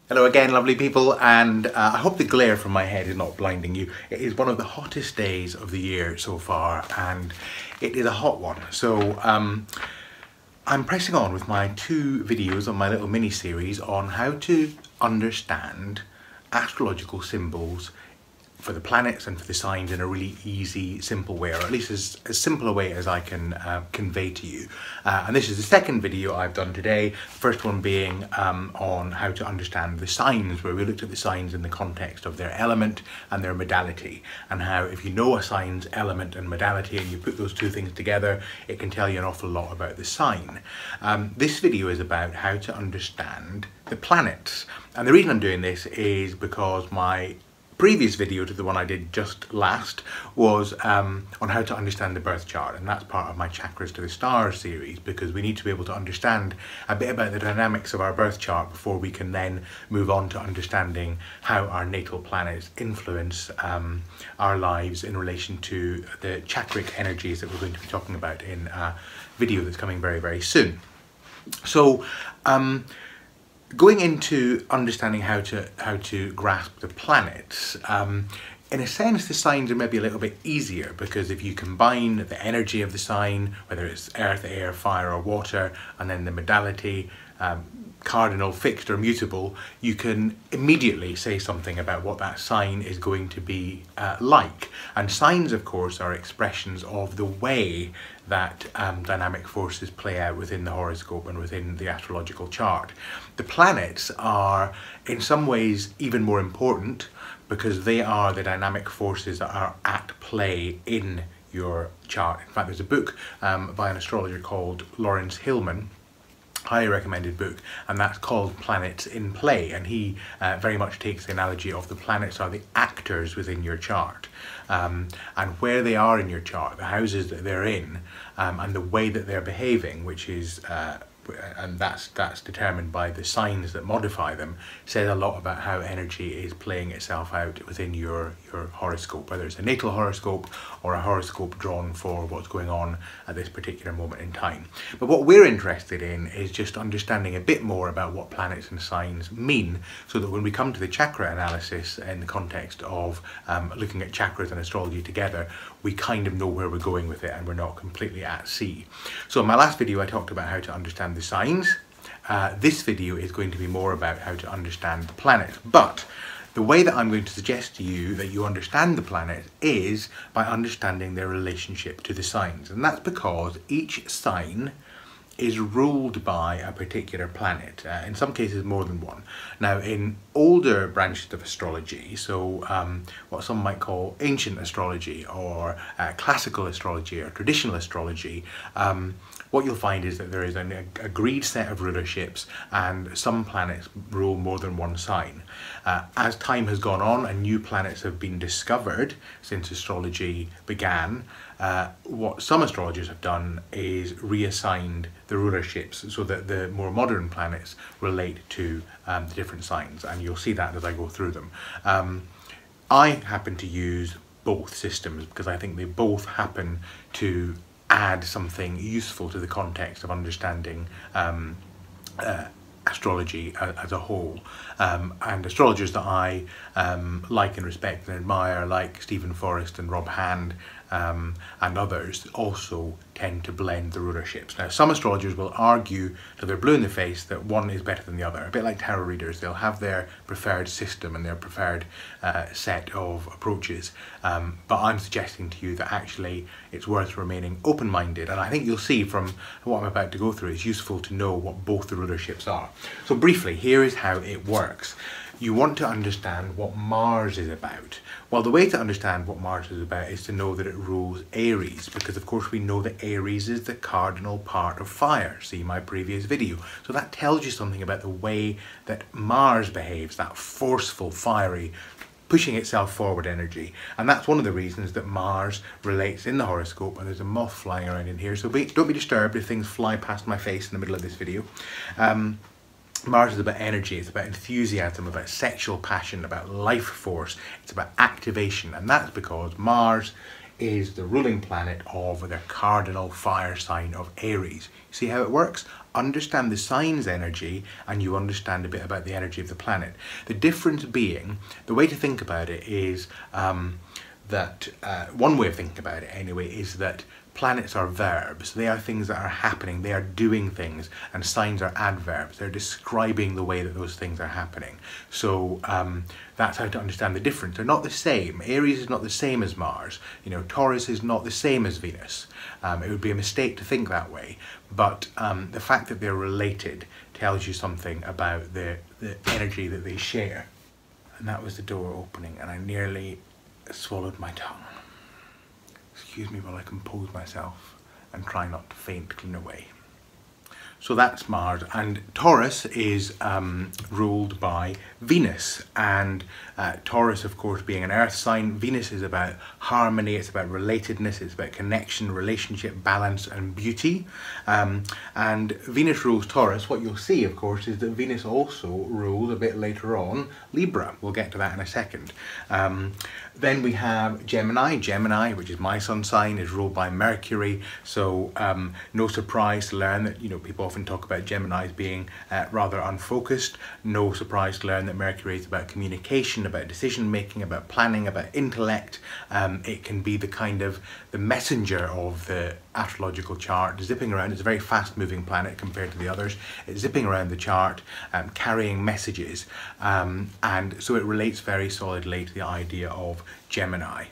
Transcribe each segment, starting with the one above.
Hello again, lovely people, and I hope the glare from my head is not blinding you. It is one of the hottest days of the year so far, and it is a hot one. So I'm pressing on with my 2 videos on my little mini-series on how to understand astrological symbols for the planets and for the signs in a really easy, simple way, or at least as simple a way as I can convey to you. And this is the second video I've done today, first one being on how to understand the signs, where we looked at the signs in the context of their element and their modality, and how if you know a sign's element and modality and you put those 2 things together, it can tell you an awful lot about the sign. This video is about how to understand the planets, and the reason I'm doing this is because my previous video to the one I did just last was on how to understand the birth chart, and that's part of my Chakras to the Stars series, because we need to be able to understand a bit about the dynamics of our birth chart before we can then move on to understanding how our natal planets influence our lives in relation to the chakric energies that we're going to be talking about in a video that's coming very, very soon. So going into understanding how to grasp the planets, in a sense the signs are maybe a little bit easier, because if you combine the energy of the sign, whether it's earth, air, fire or water, and then the modality, cardinal, fixed or mutable, you can immediately say something about what that sign is going to be like. And signs, of course, are expressions of the way that dynamic forces play out within the horoscope and within the astrological chart. The planets are in some ways even more important, because they are the dynamic forces that are at play in your chart. In fact, there's a book by an astrologer called Lawrence Hillman, highly recommended book, and that's called Planets in Play, and he very much takes the analogy of the planets are the actors within your chart, and where they are in your chart, the houses that they're in, and the way that they're behaving, which is and that's determined by the signs that modify them, says a lot about how energy is playing itself out within your horoscope, whether it's a natal horoscope or a horoscope drawn for what's going on at this particular moment in time. But what we're interested in is just understanding a bit more about what planets and signs mean, so that when we come to the chakra analysis in the context of looking at chakras and astrology together, we kind of know where we're going with it and we're not completely at sea. So in my last video I talked about how to understand the signs. This video is going to be more about how to understand the planets, but the way that I'm going to suggest to you that you understand the planets is by understanding their relationship to the signs, and that's because each sign is ruled by a particular planet, in some cases more than one. Now, in older branches of astrology, so what some might call ancient astrology or classical astrology or traditional astrology, what you'll find is that there is an agreed set of rulerships, and some planets rule more than one sign. As time has gone on and new planets have been discovered since astrology began, what some astrologers have done is reassigned the rulerships so that the more modern planets relate to the different signs, and you'll see that as I go through them. I happen to use both systems because I think they both happen to add something useful to the context of understanding astrology as a whole, and astrologers that I like and respect and admire, like Stephen Forrest and Rob Hand and others, also tend to blend the rulerships. Now, some astrologers will argue till they're blue in the face that one is better than the other, a bit like tarot readers. They'll have their preferred system and their preferred set of approaches, but I'm suggesting to you that actually it's worth remaining open-minded, and I think you'll see from what I'm about to go through it's useful to know what both the rulerships are. So briefly, here is how it works. You want to understand what Mars is about. Well, the way to understand what Mars is about is to know that it rules Aries, because of course we know that Aries is the cardinal part of fire. See my previous video. So that tells you something about the way that Mars behaves, that forceful, fiery, pushing itself forward energy. And that's one of the reasons that Mars relates in the horoscope, and there's a moth flying around in here, so don't be disturbed if things fly past my face in the middle of this video. Mars is about energy, it's about enthusiasm, about sexual passion, about life force, it's about activation, and that's because Mars is the ruling planet of the cardinal fire sign of Aries. See how it works? understand the sign's energy, and you understand a bit about the energy of the planet. The difference being, the way to think about it is that one way of thinking about it anyway is that planets are verbs. They are things that are happening, they are doing things, and signs are adverbs. They're describing the way that those things are happening. So that's how to understand the difference. They're not the same. Aries is not the same as Mars. You know, Taurus is not the same as Venus. It would be a mistake to think that way, but the fact that they're related tells you something about the energy that they share. And that was the door opening, and I nearly swallowed my tongue. Excuse me while I compose myself and try not to faint clean away. So that's Mars, and Taurus is ruled by Venus, and Taurus, of course, being an earth sign, Venus is about harmony, it's about relatedness, it's about connection, relationship, balance and beauty. And Venus rules Taurus. What you'll see, of course, is that Venus also rules, a bit later on, Libra. We'll get to that in a second. Then we have Gemini. Gemini, which is my sun sign, is ruled by Mercury. So no surprise to learn that, you know, people often talk about Gemini as being rather unfocused. No surprise to learn that Mercury is about communication, about decision making, about planning, about intellect. It can be the kind of the messenger of the astrological chart, zipping around. It's a very fast moving planet compared to the others. It's zipping around the chart, carrying messages, and so it relates very solidly to the idea of Gemini.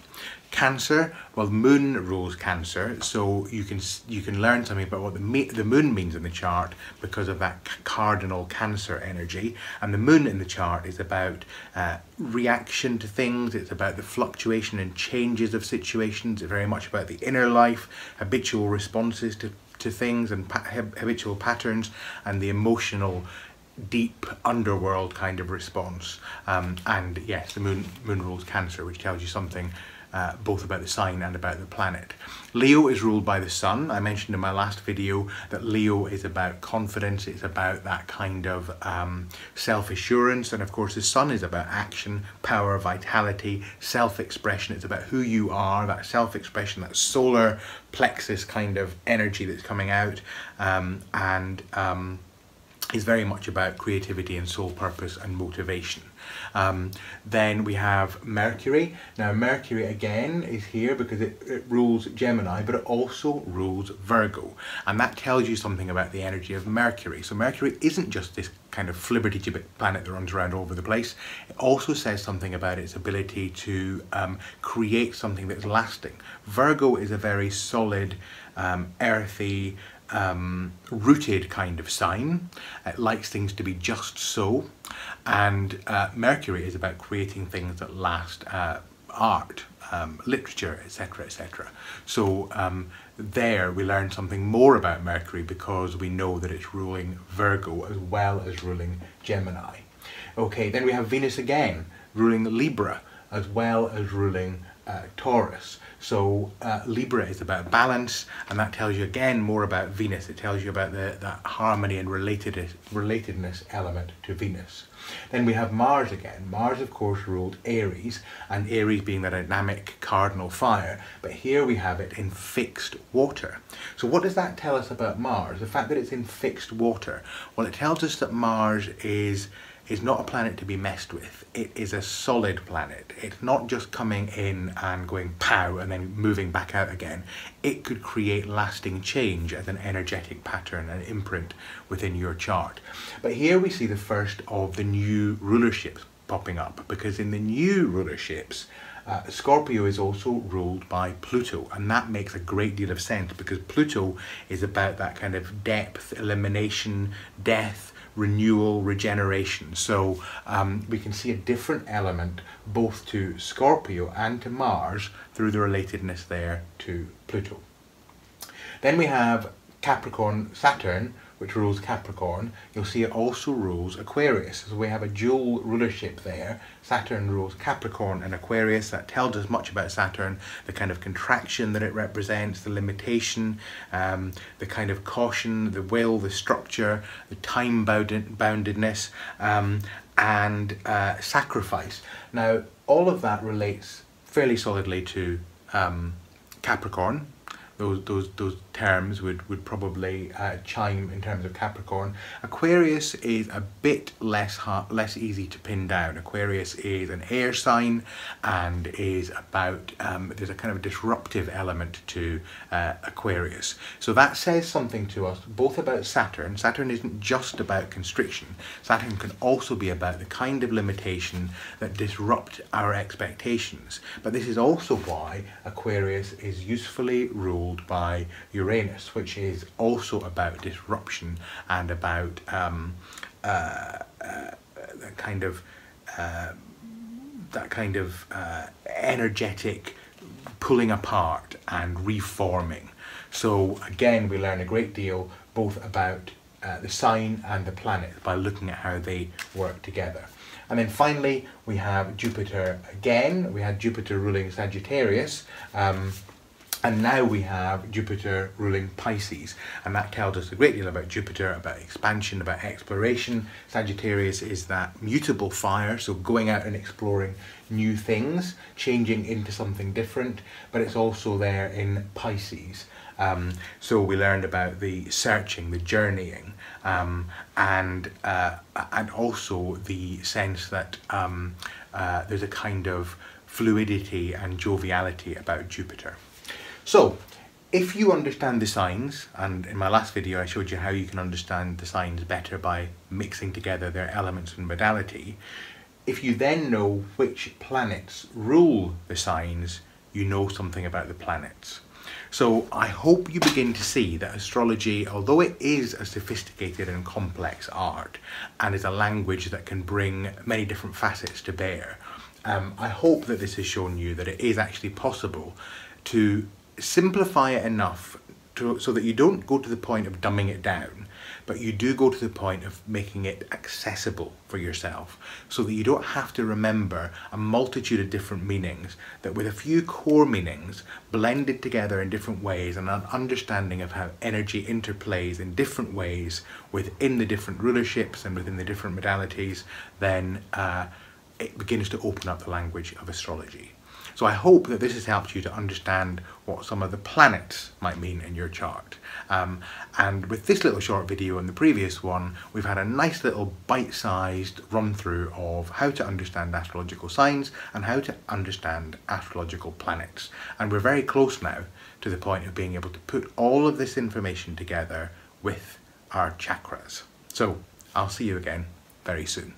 Cancer, well, the moon rules Cancer, so you can learn something about what the moon means in the chart because of that cardinal Cancer energy. And the moon in the chart is about reaction to things. It's about the fluctuation and changes of situations. It's very much about the inner life, habitual responses to things and habitual patterns, and the emotional deep underworld kind of response. And yes, the moon rules Cancer, which tells you something both about the sign and about the planet. Leo is ruled by the sun. I mentioned in my last video that Leo is about confidence, it's about that kind of self-assurance, and of course the sun is about action, power, vitality, self-expression. It's about who you are, that self-expression, that solar plexus kind of energy that's coming out, and is very much about creativity and soul purpose and motivation. Then we have Mercury. Now Mercury again is here because it rules Gemini, but it also rules Virgo, and that tells you something about the energy of Mercury. So Mercury isn't just this kind of flibbertigibbet planet that runs around all over the place. It also says something about its ability to create something that's lasting. Virgo is a very solid, earthy, rooted kind of sign. It likes things to be just so, and Mercury is about creating things that last, art, literature, etc., etc. So there we learn something more about Mercury because we know that it's ruling Virgo as well as ruling Gemini. Okay, then we have Venus again ruling Libra as well as ruling Taurus. So Libra is about balance, and that tells you again more about Venus. It tells you about that harmony and relatedness element to Venus. Then we have Mars again. Mars, of course, ruled Aries, and Aries being the dynamic cardinal fire, but here we have it in fixed water. So what does that tell us about Mars? The fact that it's in fixed water. Well, it tells us that Mars is not a planet to be messed with. It is a solid planet. It's not just coming in and going pow and then moving back out again. It could create lasting change as an energetic pattern and imprint within your chart. But here we see the first of the new rulerships popping up, because in the new rulerships, Scorpio is also ruled by Pluto, and that makes a great deal of sense because Pluto is about that kind of depth, elimination, death, renewal, regeneration. So we can see a different element both to Scorpio and to Mars through the relatedness there to Pluto. Then we have Capricorn Saturn, which rules Capricorn. You'll see it also rules Aquarius. So we have a dual rulership there. Saturn rules Capricorn and Aquarius. That tells us much about Saturn, the kind of contraction that it represents, the limitation, the kind of caution, the will, the structure, the time-boundedness, and sacrifice. Now, all of that relates fairly solidly to Capricorn. those terms would probably chime in terms of Capricorn. Aquarius is a bit less easy to pin down. Aquarius is an air sign and is about, there's a kind of disruptive element to Aquarius. So that says something to us both about Saturn. Saturn isn't just about constriction. Saturn can also be about the kind of limitation that disrupt our expectations. But this is also why Aquarius is usefully ruled by Uranus, which is also about disruption and about that kind of energetic pulling apart and reforming. So again, we learn a great deal both about the sign and the planet by looking at how they work together. And then finally, we have Jupiter again. We had Jupiter ruling Sagittarius, and now we have Jupiter ruling Pisces. And that tells us a great deal about Jupiter, about expansion, about exploration. Sagittarius is that mutable fire, so going out and exploring new things, changing into something different, but it's also there in Pisces. So we learned about the searching, the journeying, and also the sense that there's a kind of fluidity and joviality about Jupiter. So if you understand the signs, and in my last video I showed you how you can understand the signs better by mixing together their elements and modality, if you then know which planets rule the signs, you know something about the planets. So I hope you begin to see that astrology, although it is a sophisticated and complex art and is a language that can bring many different facets to bear, I hope that this has shown you that it is actually possible to simplify it enough so that you don't go to the point of dumbing it down, but you do go to the point of making it accessible for yourself, so that you don't have to remember a multitude of different meanings, that with a few core meanings blended together in different ways and an understanding of how energy interplays in different ways within the different rulerships and within the different modalities, then it begins to open up the language of astrology. So I hope that this has helped you to understand what some of the planets might mean in your chart. And with this little short video and the previous one, we've had a nice little bite-sized run through of how to understand astrological signs and how to understand astrological planets. And we're very close now to the point of being able to put all of this information together with our chakras. So I'll see you again very soon.